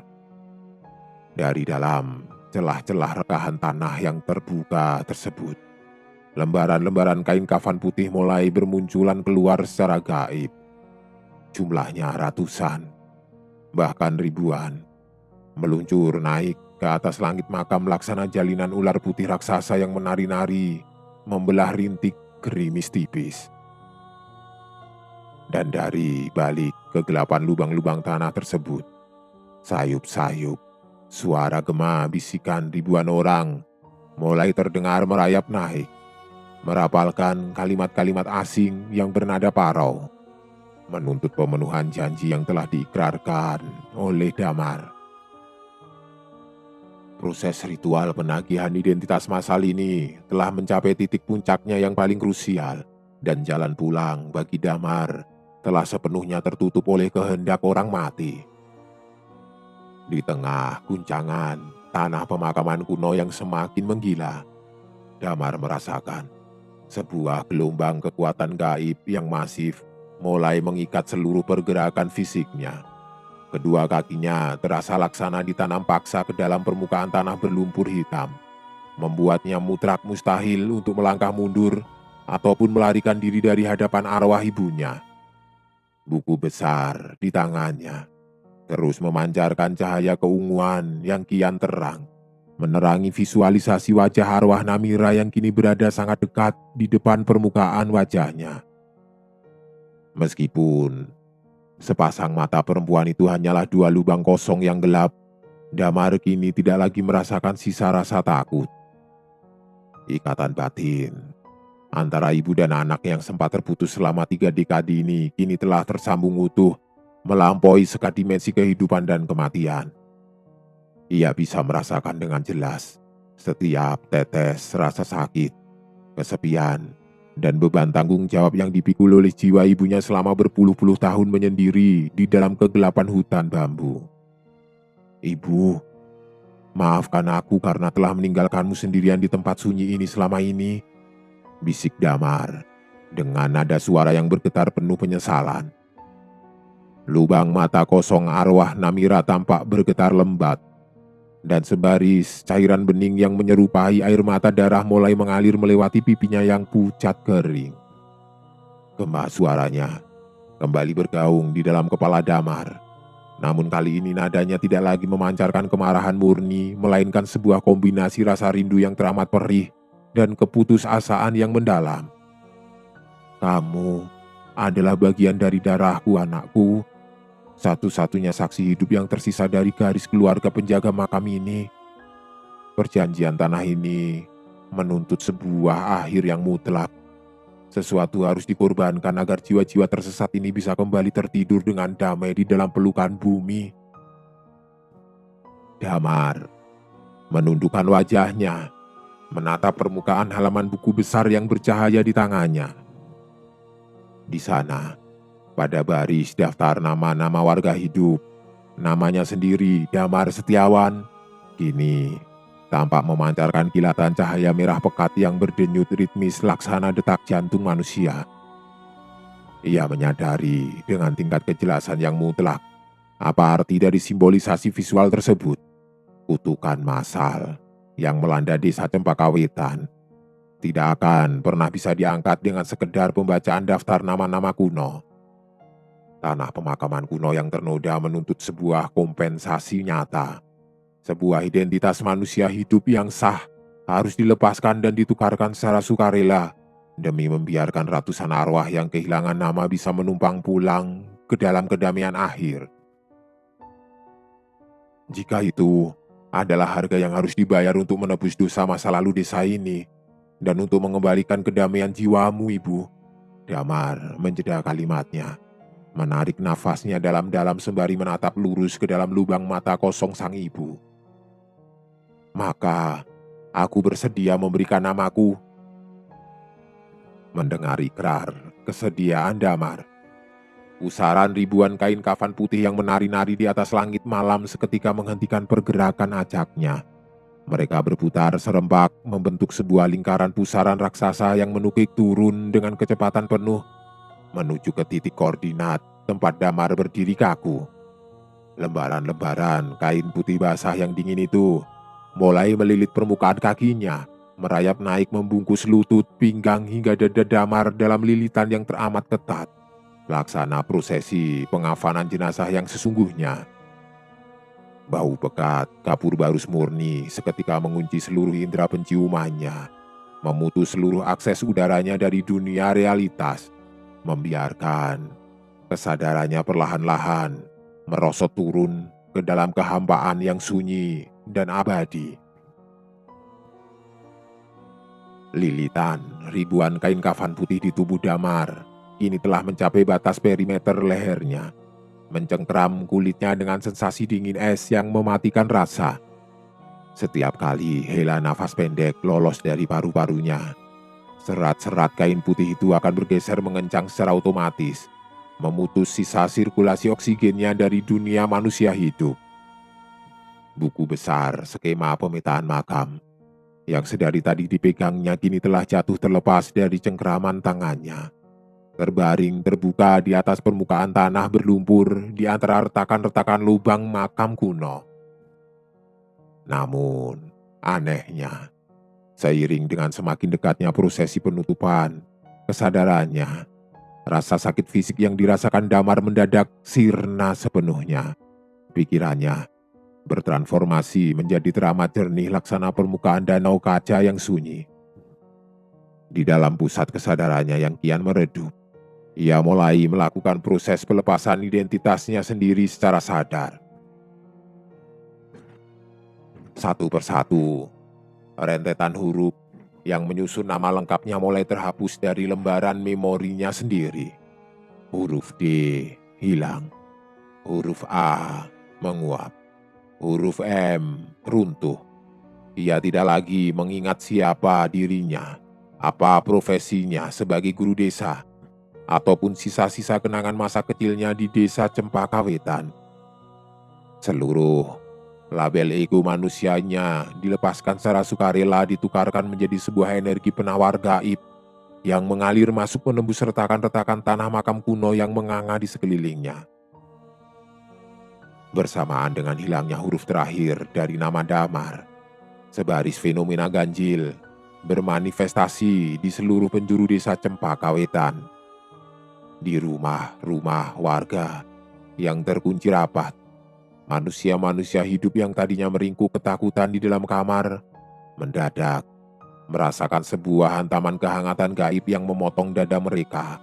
Dari dalam celah-celah rekahan tanah yang terbuka tersebut, lembaran-lembaran kain kafan putih mulai bermunculan keluar secara gaib. Jumlahnya ratusan, bahkan ribuan, meluncur naik ke atas langit makam laksana jalinan ular putih raksasa yang menari-nari, membelah rintik gerimis tipis. Dan dari balik kegelapan lubang-lubang tanah tersebut, sayup-sayup, suara gema bisikan ribuan orang mulai terdengar merayap naik, merapalkan kalimat-kalimat asing yang bernada parau, menuntut pemenuhan janji yang telah diikrarkan oleh Damar. Proses ritual penagihan identitas massal ini telah mencapai titik puncaknya yang paling krusial, dan jalan pulang bagi Damar telah sepenuhnya tertutup oleh kehendak orang mati. Di tengah guncangan tanah pemakaman kuno yang semakin menggila, Damar merasakan sebuah gelombang kekuatan gaib yang masif mulai mengikat seluruh pergerakan fisiknya. Kedua kakinya terasa laksana ditanam paksa ke dalam permukaan tanah berlumpur hitam, membuatnya mutlak mustahil untuk melangkah mundur ataupun melarikan diri dari hadapan arwah ibunya. Buku besar di tangannya terus memancarkan cahaya keunguan yang kian terang, menerangi visualisasi wajah arwah Namira yang kini berada sangat dekat di depan permukaan wajahnya. Meskipun sepasang mata perempuan itu hanyalah dua lubang kosong yang gelap, Damar kini tidak lagi merasakan sisa rasa takut. Ikatan batin antara ibu dan anak yang sempat terputus selama 3 dekade ini kini telah tersambung utuh, melampaui sekat dimensi kehidupan dan kematian. Ia bisa merasakan dengan jelas setiap tetes rasa sakit, kesepian, dan beban tanggung jawab yang dipikul oleh jiwa ibunya selama berpuluh-puluh tahun menyendiri di dalam kegelapan hutan bambu. "Ibu, maafkan aku karena telah meninggalkanmu sendirian di tempat sunyi ini selama ini," bisik Damar dengan nada suara yang bergetar penuh penyesalan. Lubang mata kosong arwah Namira tampak bergetar lembat, dan sebaris cairan bening yang menyerupai air mata darah mulai mengalir melewati pipinya yang pucat kering. Gema suaranya kembali bergaung di dalam kepala Damar, Namun kali ini nadanya tidak lagi memancarkan kemarahan murni, melainkan sebuah kombinasi rasa rindu yang teramat perih dan keputusasaan yang mendalam. Kamu adalah bagian dari darahku, anakku. Satu-satunya saksi hidup yang tersisa dari garis keluarga penjaga makam ini. Perjanjian tanah ini menuntut sebuah akhir yang mutlak. Sesuatu harus dikorbankan agar jiwa-jiwa tersesat ini bisa kembali tertidur dengan damai di dalam pelukan bumi. Damar menundukkan wajahnya, menatap permukaan halaman buku besar yang bercahaya di tangannya. Di sana, pada baris daftar nama-nama warga hidup, namanya sendiri, Damar Setiawan, kini tampak memancarkan kilatan cahaya merah pekat yang berdenyut ritmis laksana detak jantung manusia. Ia menyadari dengan tingkat kejelasan yang mutlak apa arti dari simbolisasi visual tersebut. Kutukan massal yang melanda desa Cempakawetan tidak akan pernah bisa diangkat dengan sekedar pembacaan daftar nama-nama kuno. Tanah pemakaman kuno yang ternoda menuntut sebuah kompensasi nyata. Sebuah identitas manusia hidup yang sah harus dilepaskan dan ditukarkan secara sukarela demi membiarkan ratusan arwah yang kehilangan nama bisa menumpang pulang ke dalam kedamaian akhir. Jika itu adalah harga yang harus dibayar untuk menebus dosa masa lalu desa ini dan untuk mengembalikan kedamaian jiwamu, Ibu. Damar menjeda kalimatnya, menarik nafasnya dalam-dalam sembari menatap lurus ke dalam lubang mata kosong sang ibu. Maka aku bersedia memberikan namaku. Mendengar ikrar kesediaan Damar, pusaran ribuan kain kafan putih yang menari-nari di atas langit malam seketika menghentikan pergerakan acaknya. Mereka berputar serempak membentuk sebuah lingkaran pusaran raksasa yang menukik turun dengan kecepatan penuh menuju ke titik koordinat tempat Damar berdiri kaku. Lembaran-lembaran kain putih basah yang dingin itu mulai melilit permukaan kakinya, merayap naik membungkus lutut, pinggang hingga dada Damar dalam lilitan yang teramat ketat. Laksana prosesi pengafanan jenazah yang sesungguhnya. Bau pekat kapur barus murni seketika mengunci seluruh indera penciumannya, memutus seluruh akses udaranya dari dunia realitas, membiarkan kesadarannya perlahan-lahan merosot turun ke dalam kehampaan yang sunyi dan abadi. Lilitan ribuan kain kafan putih di tubuh Damar kini telah mencapai batas perimeter lehernya, mencengkram kulitnya dengan sensasi dingin es yang mematikan rasa. Setiap kali hela nafas pendek lolos dari paru-parunya, serat-serat kain putih itu akan bergeser mengencang secara otomatis, memutus sisa sirkulasi oksigennya dari dunia manusia hidup. Buku besar skema pemetaan makam yang sedari tadi dipegangnya kini telah jatuh terlepas dari cengkraman tangannya. Terbaring terbuka di atas permukaan tanah berlumpur di antara retakan-retakan lubang makam kuno. Namun, anehnya, seiring dengan semakin dekatnya prosesi penutupan, kesadarannya, rasa sakit fisik yang dirasakan Damar mendadak sirna sepenuhnya. Pikirannya bertransformasi menjadi teramat jernih laksana permukaan danau kaca yang sunyi. Di dalam pusat kesadarannya yang kian meredup, ia mulai melakukan proses pelepasan identitasnya sendiri secara sadar. Satu persatu, rentetan huruf yang menyusun nama lengkapnya mulai terhapus dari lembaran memorinya sendiri. Huruf D hilang, huruf A menguap, huruf M runtuh. Ia tidak lagi mengingat siapa dirinya, apa profesinya sebagai guru desa, ataupun sisa-sisa kenangan masa kecilnya di desa Cempakawetan. Seluruh label ego manusianya dilepaskan secara sukarela, ditukarkan menjadi sebuah energi penawar gaib yang mengalir masuk menembus retakan-retakan tanah makam kuno yang menganga di sekelilingnya. Bersamaan dengan hilangnya huruf terakhir dari nama Damar, sebaris fenomena ganjil bermanifestasi di seluruh penjuru desa Cempakawetan. Di rumah-rumah warga yang terkunci rapat, Manusia-manusia hidup yang tadinya meringkuk ketakutan di dalam kamar, mendadak merasakan sebuah hantaman kehangatan gaib yang memotong dada mereka.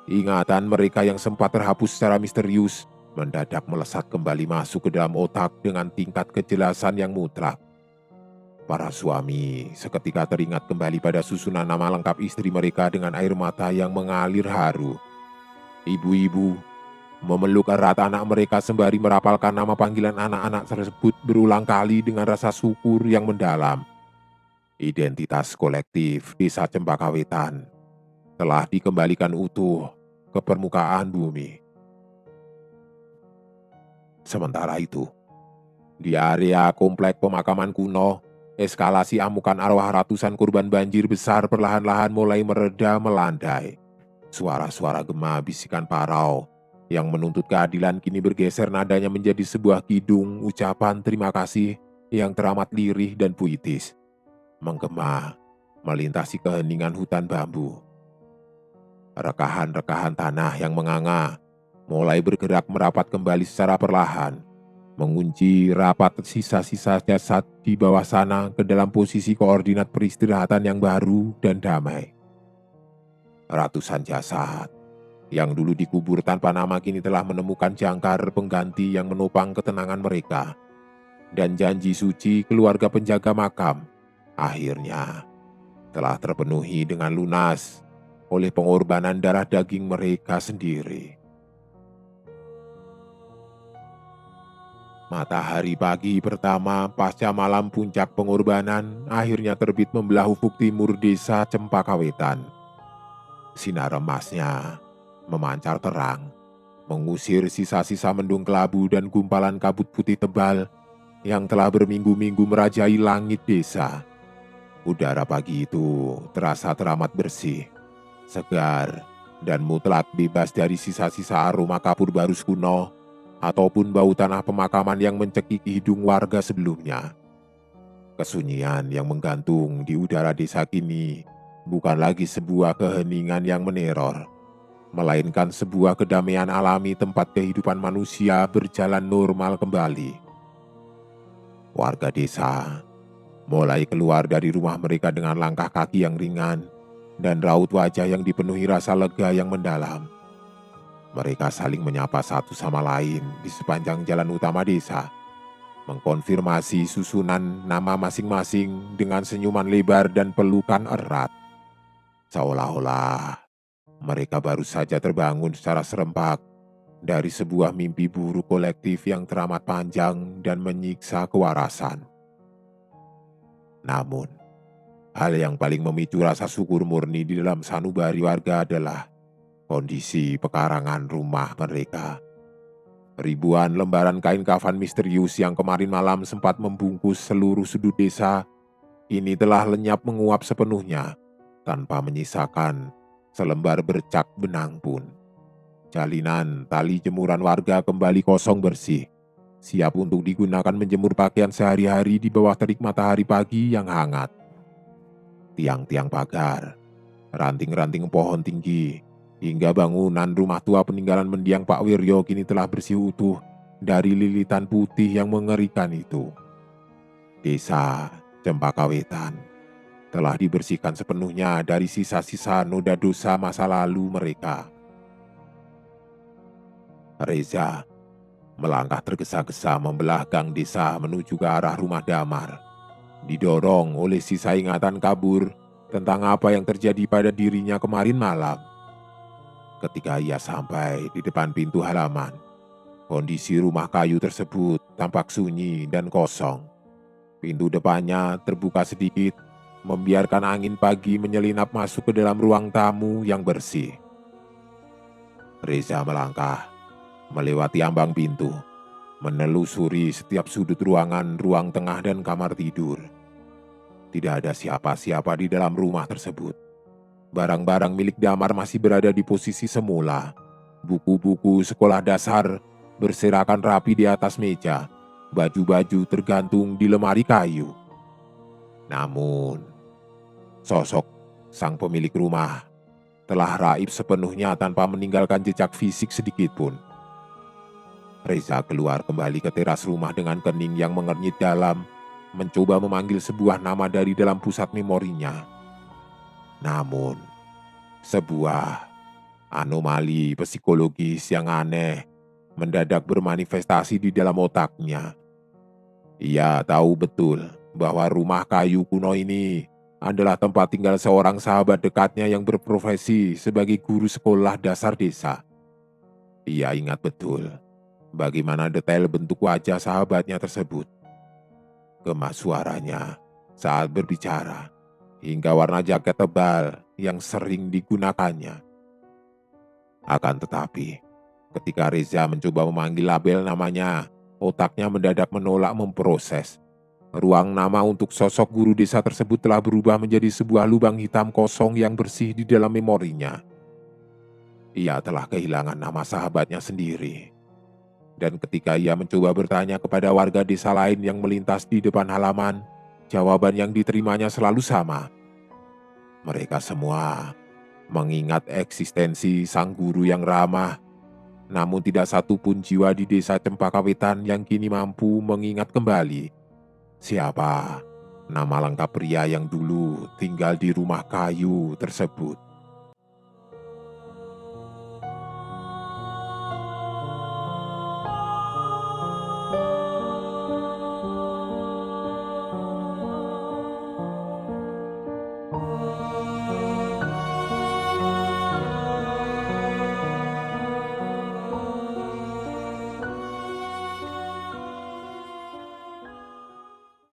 Ingatan mereka yang sempat terhapus secara misterius, mendadak melesat kembali masuk ke dalam otak dengan tingkat kejelasan yang mutlak. Para suami seketika teringat kembali pada susunan nama lengkap istri mereka dengan air mata yang mengalir haru. Ibu-ibu memeluk erat anak mereka sembari merapalkan nama panggilan anak-anak tersebut berulang kali dengan rasa syukur yang mendalam. Identitas kolektif Desa Cempaka Wetan telah dikembalikan utuh ke permukaan bumi. Sementara itu, di area komplek pemakaman kuno, eskalasi amukan arwah ratusan korban banjir besar perlahan-lahan mulai mereda melandai. Suara-suara gema bisikan parau yang menuntut keadilan kini bergeser nadanya menjadi sebuah kidung ucapan terima kasih yang teramat lirih dan puitis, menggema melintasi keheningan hutan bambu. Rekahan-rekahan tanah yang menganga mulai bergerak merapat kembali secara perlahan, mengunci rapat sisa-sisa jasad di bawah sana ke dalam posisi koordinat peristirahatan yang baru dan damai. Ratusan jasad yang dulu dikubur tanpa nama kini telah menemukan jangkar pengganti yang menopang ketenangan mereka. Dan janji suci keluarga penjaga makam akhirnya telah terpenuhi dengan lunas oleh pengorbanan darah daging mereka sendiri. Matahari pagi pertama pasca malam puncak pengorbanan akhirnya terbit membelah ufuk timur desa Cempaka Wetan. Sinar emasnya memancar terang, mengusir sisa-sisa mendung kelabu dan gumpalan kabut putih tebal yang telah berminggu-minggu merajai langit desa. Udara pagi itu terasa teramat bersih, segar, dan mutlak bebas dari sisa-sisa aroma kapur barus kuno ataupun bau tanah pemakaman yang mencekik hidung warga sebelumnya. Kesunyian yang menggantung di udara desa kini bukan lagi sebuah keheningan yang meneror, melainkan sebuah kedamaian alami tempat kehidupan manusia berjalan normal kembali. Warga desa mulai keluar dari rumah mereka dengan langkah kaki yang ringan dan raut wajah yang dipenuhi rasa lega yang mendalam. Mereka saling menyapa satu sama lain di sepanjang jalan utama desa, mengkonfirmasi susunan nama masing-masing dengan senyuman lebar dan pelukan erat. Seolah-olah mereka baru saja terbangun secara serempak dari sebuah mimpi buruk kolektif yang teramat panjang dan menyiksa kewarasan. Namun, hal yang paling memicu rasa syukur murni di dalam sanubari warga adalah kondisi pekarangan rumah mereka. Ribuan lembaran kain kafan misterius yang kemarin malam sempat membungkus seluruh sudut desa, ini telah lenyap menguap sepenuhnya, tanpa menyisakan selembar bercak benang pun. Jalinan tali jemuran warga kembali kosong bersih, siap untuk digunakan menjemur pakaian sehari-hari di bawah terik matahari pagi yang hangat. Tiang-tiang pagar, ranting-ranting pohon tinggi, hingga bangunan rumah tua peninggalan mendiang Pak Wiryo kini telah bersih utuh dari lilitan putih yang mengerikan itu. Desa Cempaka Wetan telah dibersihkan sepenuhnya dari sisa-sisa noda dosa masa lalu mereka. Reza melangkah tergesa-gesa membelah gang desa menuju ke arah rumah damar, didorong oleh sisa ingatan kabur tentang apa yang terjadi pada dirinya kemarin malam. Ketika ia sampai di depan pintu halaman, kondisi rumah kayu tersebut tampak sunyi dan kosong. Pintu depannya terbuka sedikit, membiarkan angin pagi menyelinap masuk ke dalam ruang tamu yang bersih. Reza melangkah, melewati ambang pintu, menelusuri setiap sudut ruangan, ruang tengah dan kamar tidur. Tidak ada siapa-siapa di dalam rumah tersebut. Barang-barang milik Damar masih berada di posisi semula. Buku-buku sekolah dasar berserakan rapi di atas meja. Baju-baju tergantung di lemari kayu. Namun, sosok sang pemilik rumah telah raib sepenuhnya tanpa meninggalkan jejak fisik sedikit pun. Reza keluar kembali ke teras rumah dengan kening yang mengernyit dalam, mencoba memanggil sebuah nama dari dalam pusat memorinya. Namun, sebuah anomali psikologis yang aneh mendadak bermanifestasi di dalam otaknya. Ia tahu betul bahwa rumah kayu kuno ini adalah tempat tinggal seorang sahabat dekatnya yang berprofesi sebagai guru sekolah dasar desa. Ia ingat betul bagaimana detail bentuk wajah sahabatnya tersebut, gemas suaranya saat berbicara, hingga warna jaket tebal yang sering digunakannya. Akan tetapi, ketika Reza mencoba memanggil label namanya, otaknya mendadak menolak memproses. Ruang nama untuk sosok guru desa tersebut telah berubah menjadi sebuah lubang hitam kosong yang bersih di dalam memorinya. Ia telah kehilangan nama sahabatnya sendiri. Dan ketika ia mencoba bertanya kepada warga desa lain yang melintas di depan halaman, jawaban yang diterimanya selalu sama. Mereka semua mengingat eksistensi sang guru yang ramah, namun tidak satu pun jiwa di desa Cempakawetan yang kini mampu mengingat kembali siapa nama lengkap pria yang dulu tinggal di rumah kayu tersebut.